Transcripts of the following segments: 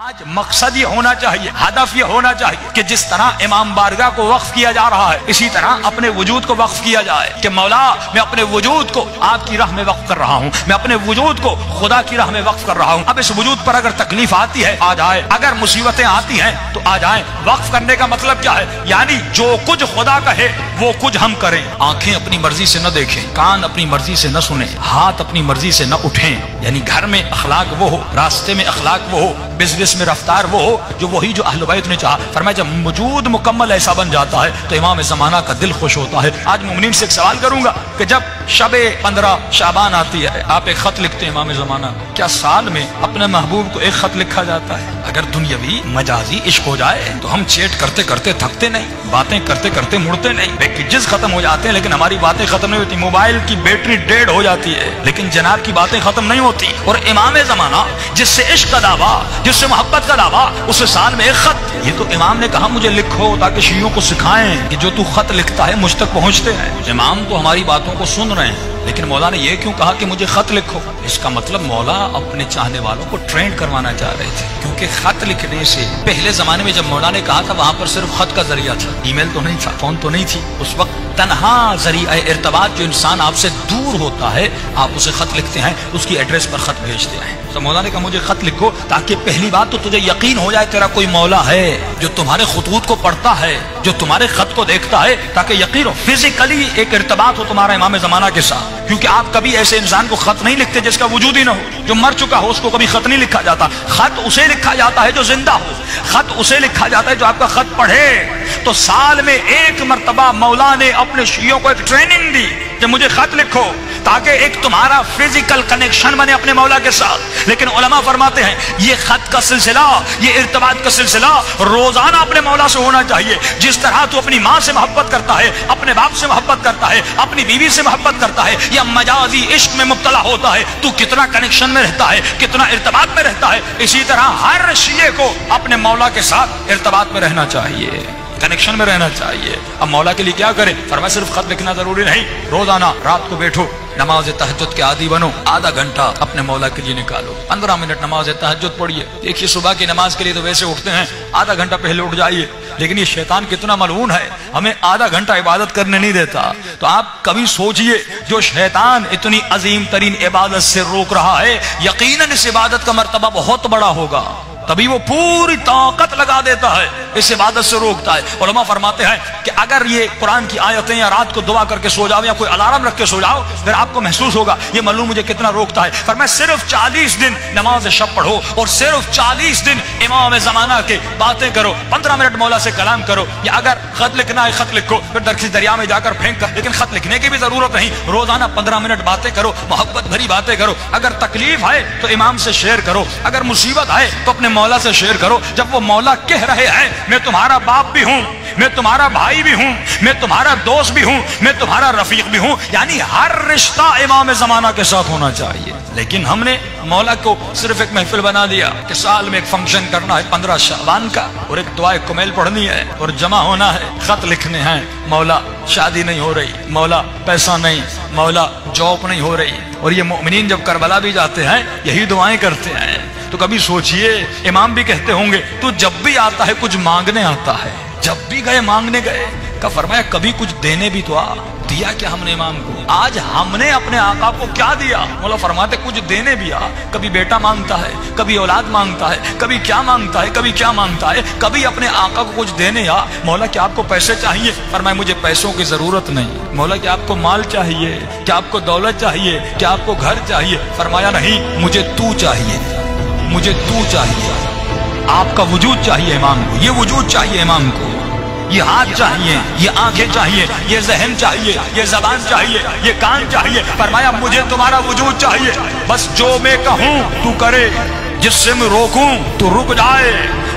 آج مقصد یہ ہونا چاہیے، ہدف یہ ہونا چاہیے کہ جس طرح امام بارگاہ کو وقف کیا جا رہا ہے اسی طرح اپنے وجود کو وقف کیا جائے کہ مولا میں اپنے وجود کو آپ کی راہ میں وقف کر رہا ہوں، میں اپنے وجود کو خدا کی راہ میں وقف کر رہا ہوں۔ اب اس وجود پر اگر تکلیف آتی ہے آ جائے، اگر مصیبتیں آتی ہیں تو آ جائیں۔ وقف کرنے کا مطلب کیا ہے؟ یعنی جو کچھ خدا کہے وہ کچھ ہم کریں۔ آنکھیں اپنی مرضی سے نہ دیکھیں، کان اپنی مرضی سے نہ سنیں، ہاتھ اپنی مرضی سے نہ اٹھیں۔ یعنی گھر میں اخلاق وہ ہو، راستے میں اخلاق وہ ہو، بزنس میں رفتار وہ ہو جو وہی جو اہل بیت نے چاہا۔ فرمایا جب وجود مکمل ایسا بن جاتا ہے تو امام زمانہ کا دل خوش ہوتا ہے۔ آج مومنین سے ایک سوال کروں گا کہ جب شب 15 شعبان آتی ہے آپ ایک خط لکھتے ہیں امام زمانہ، کیا سال میں اپنے محبوب کو ایک خط لکھا جاتا ہے؟ اگر دنیاوی مجازی عشق ہو جائے تو ہم چیٹ کرتے کرتے تھکتے نہیں، باتیں کرتے کرتے مڑتے نہیں، پیکیجز ختم ہو جاتے ہیں لیکن ہماری باتیں ختم نہیں ہوتی۔ موبائل کی بیٹری ڈیڈ ہو جاتی ہے لیکن جناب کی باتیں ختم نہیں ہوتی۔ اور امام زمانہ جس سے عشق کا دعویٰ، جس سے محبت کا دعویٰ، اسے سال میں ایک خط۔ یہ تو امام نے کہا مجھے لکھو تاکہ شیعوں کو سکھائیں کہ جو تو خط لکھتا ہے مجھ تک پہنچتے ہیں۔ امام تو ہماری باتوں کو سن رہے ہیں لیکن مولا نے یہ کیوں کہا کہ مجھے خط لکھو؟ اس کا مطلب مولا اپنے چاہنے والوں کو ٹرینڈ کروانا چاہ رہے تھے، کیونکہ خط لکھنے سے پہلے زمانے میں جب مولا نے کہا تھا وہاں پر صرف خط کا ذریعہ تھا، ای میل تو نہیں تھا، فون تو نہیں تھی۔ اس وقت تنہا ذریعہ ارتباط جو انسان آپ سے دور ہوتا ہے آپ اسے خط لکھتے ہیں، اس کی ایڈریس پر خط بھیجتے ہیں۔ تو مولا نے کہا مجھے خط لکھو تاکہ پہلی بات تو تجھے یقین ہو جائے تیرا کوئی مولا ہے جو تمہارے خطوط کو پڑھتا ہے، جو تمہارے خط کو دیکھتا ہے، تاکہ یقین ہو فزیکلی ایک ارتباط ہو تمہارا امام زمانہ کے ساتھ۔ کیونکہ آپ کبھی ایسے انسان کو خط نہیں لکھتے جس کا وجود ہی نہ ہو، جو مر چکا ہو اس کو کبھی خط نہیں لکھا جاتا۔ خط اسے لکھا جاتا ہے جو زندہ ہو، خط اسے لکھا جاتا ہے جو آپ کا خط پڑھے۔ تو سال میں ایک مرتبہ مولا نے اپنے شیعوں کو ایک ٹریننگ دی کہ مجھے خط لکھو تاکہ ایک تمہارا فزیکل کنیکشن بنے اپنے مولا کے ساتھ۔ لیکن علماء فرماتے ہیں یہ خط کا سلسلہ، یہ ارتباط کا سلسلہ روزانہ اپنے مولا سے ہونا چاہیے۔ جس طرح تو اپنی ماں سے محبت کرتا ہے، اپنے باپ سے محبت کرتا ہے، اپنی بیوی سے محبت کرتا ہے یا مجازی عشق میں مبتلا ہوتا ہے، تو کتنا کنیکشن میں رہتا ہے، کتنا ارتباط میں رہتا ہے۔ اسی طرح ہر شیعہ کو اپنے مولا کے ساتھ ارتباط میں رہنا چاہیے، کنیکشن میں رہنا چاہیے۔ اب مولا کے لیے کیا کرے؟ فرمایا صرف خط لکھنا ضروری نہیں، روزانہ رات کو بیٹھو، نماز تہجد کے عادی بنو، آدھا گھنٹہ اپنے مولا کے لیے نکالو، 15 منٹ نماز تہجد پڑھیے۔ دیکھیے صبح کی نماز کے لیے تو ویسے اٹھتے ہیں، آدھا گھنٹہ پہلے اٹھ جائیے، لیکن یہ شیطان کتنا ملعون ہے، ہمیں آدھا گھنٹہ عبادت کرنے نہیں دیتا۔ تو آپ کبھی سوچئے جو شیطان اتنی عظیم ترین عبادت سے روک رہا ہے یقیناً اس عبادت کا مرتبہ بہت بڑا ہوگا، تبھی وہ پوری طاقت لگا دیتا ہے، اس عبادت سے روکتا ہے۔ علماء فرماتے ہیں کہ اگر یہ قرآن کی آیتیں یا رات کو دعا کر کے سو جاؤ یا کوئی الارم رکھ کے سو جاؤ پھر آپ کو محسوس ہوگا یہ معلوم مجھے کتنا روکتا ہے۔ فرمایا صرف 40 دن نماز شب پڑھو اور صرف 40 دن امام زمانہ کے باتیں کرو، 15 منٹ مولا سے کلام کرو، یا اگر خط لکھنا ہے خط لکھو پھر درخت دریا میں جا کر پھینک کر، لیکن خط لکھنے کی بھی ضرورت نہیں، روزانہ 15 منٹ باتیں کرو، محبت بھری باتیں کرو۔ اگر تکلیف ہے تو امام سے شیئر کرو، اگر مصیبت ہے تو اپنے مولا سے شیئر کرو۔ جب وہ مولا کہہ رہے ہیں میں تمہارا باپ بھی ہوں، میں تمہارا بھائی بھی ہوں، میں تمہارا دوست بھی ہوں، میں تمہارا رفیق بھی ہوں، یعنی ہر رشتہ امام زمانہ کے ساتھ ہونا چاہیے۔ لیکن ہم نے مولا کو صرف ایک محفل بنا دیا کہ سال میں ایک فنکشن کرنا ہے 15 شعبان کا اور ایک دعائے کمیل پڑھنی ہے اور جمع ہونا ہے، خط لکھنے ہیں، مولا شادی نہیں ہو رہی، مولا پیسہ نہیں، مولا جاب نہیں ہو رہی۔ اور یہ مومنین جب کربلا بھی جاتے ہیں یہی دعائیں کرتے ہیں۔ تو کبھی سوچئے امام بھی کہتے ہوں گے تو جب بھی آتا ہے کچھ مانگنے آتا ہے، جب بھی گئے مانگنے گئے، کا فرمایا کبھی کچھ دینے بھی تو آ دیا کیا ہم نے امام کو؟ آج ہم نے اپنے آقا کو کیا دیا؟ مولا فرماتے کچھ دینے بھی آ، کبھی بیٹا مانگتا ہے، کبھی اولاد مانگتا ہے، کبھی کیا مانگتا ہے، کبھی کیا مانگتا ہے، کبھی اپنے آقا کو کچھ دینے آ۔ مولا کیا آپ کو پیسے چاہیے؟ فرمایا مجھے پیسوں کی ضرورت نہیں۔ مولا کیا آپ کو مال چاہیے؟ کیا آپ کو دولت چاہیے؟ کیا آپ کو گھر چاہیے؟ فرمایا نہیں، مجھے تو چاہیے، مجھے تو چاہیے۔ آپ کا وجود چاہیے امام کو، یہ وجود چاہیے امام کو، یہ ہاتھ چاہیے، یہ آنکھیں چاہیے، یہ ذہن چاہیے، یہ زبان چاہیے، یہ کان چاہیے۔ فرمایا مجھے تمہارا وجود چاہیے، بس جو میں کہوں تو کرے، جس سے میں روکوں تو رک جائے۔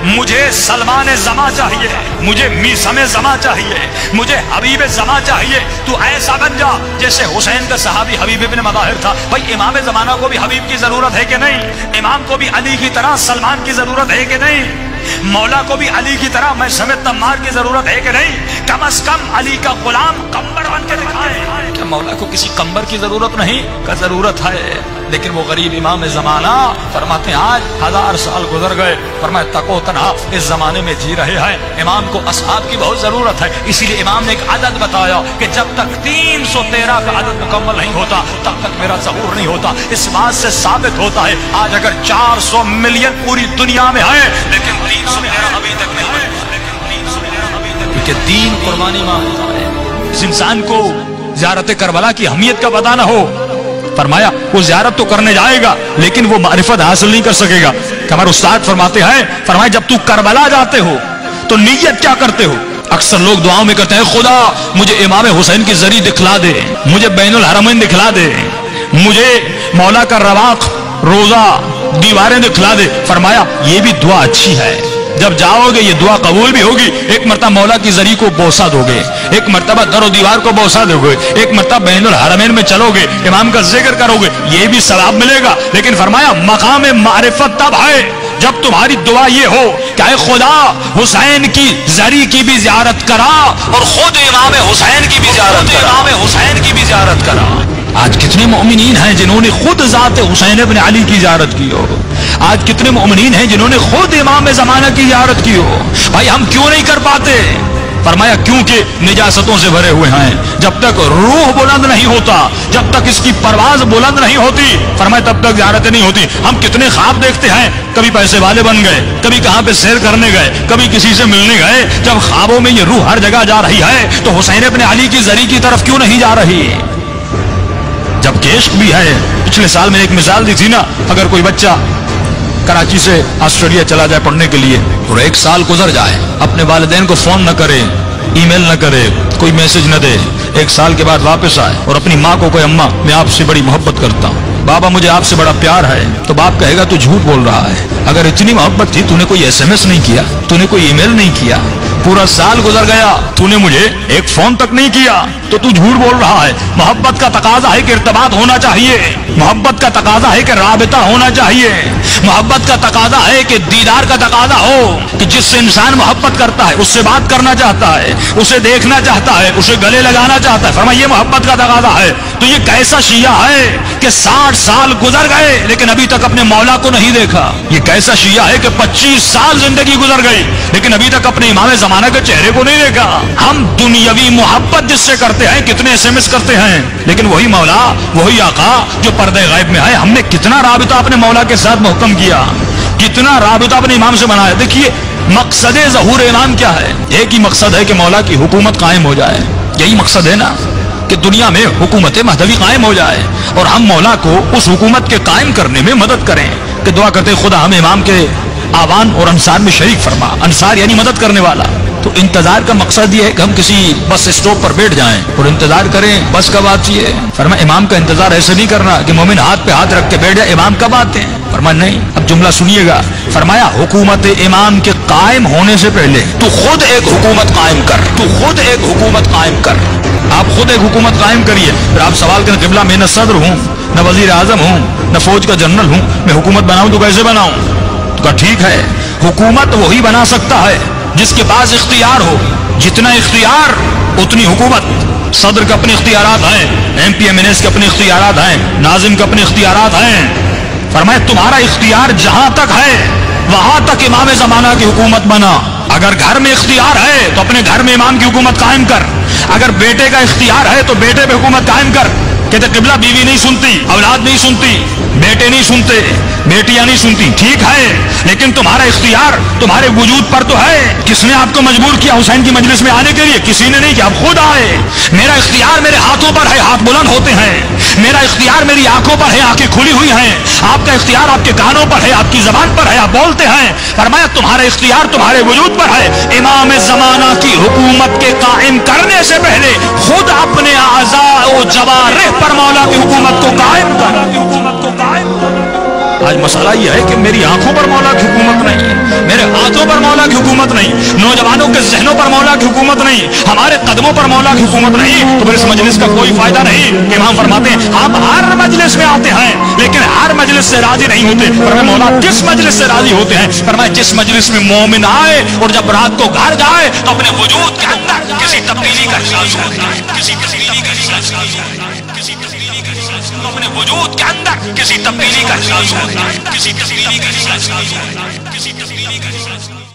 مجھے سلمان زماں چاہیے، مجھے میثم زماں چاہیے، مجھے حبیب زماں چاہیے۔ تو ایسا بن جا جیسے حسین کا صحابی حبیب ابن مظاہر تھا۔ بھائی امام زمانہ کو بھی حبیب کی ضرورت ہے کہ نہیں؟ امام کو بھی علی کی طرح سلمان کی ضرورت ہے کہ نہیں؟ مولا کو بھی علی کی طرح میں سمیت تمار کی ضرورت ہے کہ نہیں؟ کم از کم علی کا غلام قمبر بن کے دکھائے۔ کیا مولا کو کسی قمبر کی ضرورت نہیں؟ کا ضرورت ہے۔ لیکن وہ غریب امام زمانہ فرماتے ہیں آج 1000 سال گزر گئے، فرمایا تکو تنہا اس زمانے میں جی رہے ہیں، امام کو اصحاب کی بہت ضرورت ہے، اسی لیے امام نے ایک عدد بتایا کہ جب تک 313 کا عدد مکمل نہیں ہوتا تب تک میرا ظہور نہیں ہوتا۔ اس بات سے ثابت ہوتا ہے آج اگر 400 ملین پوری دنیا میں ہے لیکن 313 ابھی تک نہیں ہے، کہ دین قربانی مانگتا ہے۔ اس انسان کو زیارت کربلا کی اہمیت کا پتہ نہ ہو، فرمایا وہ زیارت تو کرنے جائے گا لیکن وہ معرفت حاصل نہیں کر سکے گا۔ کہ ہمارے استاد فرماتے ہیں، فرمایا جب تو کربلا جاتے ہو تو نیت کیا کرتے ہو؟ اکثر لوگ دعاؤں میں کہتے ہیں خدا مجھے امام حسین کی زری دکھلا دے، مجھے بین الحرمین دکھلا دے، مجھے مولا کا رواق روزہ دیواریں دکھلا دے۔ فرمایا یہ بھی دعا اچھی ہے، جب جاؤ گے یہ دعا قبول بھی ہوگی، ایک مرتبہ مولا کی زری کو بوسہ دو گے، ایک مرتبہ در و دیوار کو بوسہ دو گے، ایک مرتبہ بین الحرمین میں چلو گے، امام کا ذکر کرو گے، یہ بھی ثواب ملے گا۔ لیکن فرمایا مقام معرفت تب ہے جب تمہاری دعا یہ ہو کہ اے خدا حسین کی زری کی بھی زیارت کرا اور خود امام حسین کی بھی زیارت کرا۔ آج کتنے مومنین ہیں جنہوں نے خود ذات حسین ابن علی کی زیارت کی ہو، آج کتنے مومنین ہیں جنہوں نے خود امام زمانہ کی زیارت کی ہو۔ بھائی ہم کیوں نہیں کر پاتے؟ فرمایا کیونکہ نجاستوں سے بھرے ہوئے ہیں، جب تک روح بلند نہیں ہوتا، جب تک اس کی پرواز بلند نہیں ہوتی، فرمایا تب تک زیارتیں نہیں ہوتی۔ ہم کتنے خواب دیکھتے ہیں، کبھی پیسے والے بن گئے، کبھی کہاں پہ سیر کرنے گئے، کبھی کسی سے ملنے گئے، جب خوابوں میں یہ روح ہر جگہ جا رہی ہے تو حسین ابن علی کی زری کی طرف کیوں نہیں جا رہی؟ جب کہ عشق بھی ہے۔ پچھلے سال میں ایک مثال دی تھی نا، اگر کوئی بچہ کراچی سے آسٹریلیا چلا جائے پڑھنے کے لیے اور 1 سال گزر جائے، اپنے والدین کو فون نہ کرے، ای میل نہ کرے، کوئی میسج نہ دے، 1 سال کے بعد واپس آئے اور اپنی ماں کو کوئی اماں میں آپ سے بڑی محبت کرتا ہوں، بابا مجھے آپ سے بڑا پیار ہے، تو باپ کہے گا تو جھوٹ بول رہا ہے، اگر اتنی محبت تھی تو نے کوئی SMS نہیں کیا، تو نے کوئی ای میل نہیں کیا، پورا سال گزر گیا تو نے مجھے ایک فون تک نہیں کیا، تو جھوٹ بول رہا ہے۔ محبت کا تقاضا ہے کہ ارتباط ہونا چاہیے، محبت کا تقاضا ہے کہ رابطہ ہونا چاہیے، محبت کا تقاضا ہے کہ دیدار کا تقاضا ہو، کہ جس سے انسان محبت کرتا ہے اس سے بات کرنا چاہتا ہے، اسے دیکھنا چاہتا ہے، اسے گلے لگانا چاہتا ہے۔ فرمایا یہ محبت کا تقاضا ہے۔ تو یہ کیسا شیعہ ہے کہ 60 سال گزر گئے لیکن ابھی تک اپنے مولا کو نہیں دیکھا؟ یہ کیسا شیعہ ہے کہ 25 سال زندگی گزر گئی لیکن ابھی تک اپنے امام زمانہ کے چہرے کو نہیں دیکھا؟ ہم دنیاوی محبت جس سے کرتے ہیں، کتنے SMS کرتے ہیں، لیکن وہی مولا، وہی آقا جو پردے غیب میں ہے، ہم نے کتنا رابطہ اپنے مولا کے ساتھ محکم کیا، کتنا رابطہ اپنے امام سے بنایا۔ دیکھیے مقصد ظہور امام کیا ہے؟ ایک ہی مقصد ہے کہ مولا کی حکومت قائم ہو جائے، یہی مقصد ہے نا، کہ دنیا میں حکومت مہدوی قائم ہو جائے اور ہم مولا کو اس حکومت کے قائم کرنے میں مدد کریں۔ کہ دعا کرتے خدا ہمیں امام کے آوان اور انصار میں شریک فرما، انصار یعنی مدد کرنے والا۔ تو انتظار کا مقصد یہ ہے کہ ہم کسی بس اسٹاپ پر بیٹھ جائیں اور انتظار کریں بس کب آتی ہے۔ فرمایا امام کا انتظار ایسے نہیں کرنا کہ مومن ہاتھ پہ ہاتھ رکھ کے بیٹھ جائے امام کب آتے ہیں۔ فرمایا نہیں، اب جملہ سنیے گا، فرمایا حکومت امام کے قائم ہونے سے پہلے تو خود ایک حکومت قائم کر، تو خود ایک حکومت قائم کر، آپ خود ایک حکومت قائم کریے۔ پھر آپ سوال کریں قبلہ میں نہ صدر ہوں، نہ وزیر اعظم ہوں، نہ فوج کا جنرل ہوں، میں حکومت بناؤں تو کیسے بناؤں؟ تو کہا ٹھیک ہے، حکومت وہی بنا سکتا ہے جس کے پاس اختیار ہو، جتنا اختیار اتنی حکومت۔ صدر کے اپنے اختیارات ہیں، MP MNS کے اپنے اختیارات ہیں، ناظم کے اپنے اختیارات ہیں۔ فرمایا تمہارا اختیار جہاں تک ہے وہاں تک امام زمانہ کی حکومت بنا۔ اگر گھر میں اختیار ہے تو اپنے گھر میں امام کی حکومت قائم کر، اگر بیٹے کا اختیار ہے تو بیٹے پہ حکومت قائم کر۔ کہتے قبلہ بیوی نہیں سنتی، اولاد نہیں سنتی، بیٹے نہیں سنتے، بیٹیاں نہیں سنتی، ٹھیک ہے، لیکن تمہارا اختیار تمہارے وجود پر تو ہے۔ کس نے آپ کو مجبور کیا حسین کی مجلس میں آنے کے لیے؟ کسی نے نہیں کیا، آپ خود آئے۔ میرا اختیار میرے ہاتھوں پر ہے، ہاتھ بلند ہوتے ہیں۔ میرا اختیار میری آنکھوں پر ہے، آنکھیں کھلی ہوئی ہیں۔ آپ کا اختیار آپ کے کانوں پر ہے، آپ کی زبان پر ہے، آپ بولتے ہیں۔ فرمایا تمہارا اختیار تمہارے وجود پر ہے۔ امام زمانہ کی حکومت کے قائم کرنے سے پہلے خود اپنے اعضاء و جوارح پر مولا کی حکومت کو قائم کر۔ آج مسئلہ یہ ہے کہ میری آنکھوں پر مولا کی حکومت نہیں ہے، میرے ہاتھوں پر مولا کی حکومت نہیں، نوجوانوں کے ذہنوں پر مولا کی حکومت نہیں، ہمارے قدموں پر مولا کی حکومت نہیں، تو پھر اس مجلس کا کوئی فائدہ نہیں۔ کہ امام فرماتے ہیں ہم ہر مجلس میں آتے ہیں لیکن ہر مجلس سے راضی نہیں ہوتے۔ فرمایا مولا کس مجلس سے راضی ہوتے ہیں؟ فرمایا جس مجلس میں مومن آئے اور جب رات کو گھر جائے تو اپنے وجود کے اندر کسی تبدیلی کا احساس ہوتا ہے، کسی تبدیلی کا احساس ہوتا ہے، کسی تبدیلی کا احساس تو اپنے وجود کے اندر کسی تبدیلی کا احساس ہوتا ہے، کسی تبدیلی کا احساس ہوتا ہے، کسی تبدیلی کا احساس ہوتا ہے۔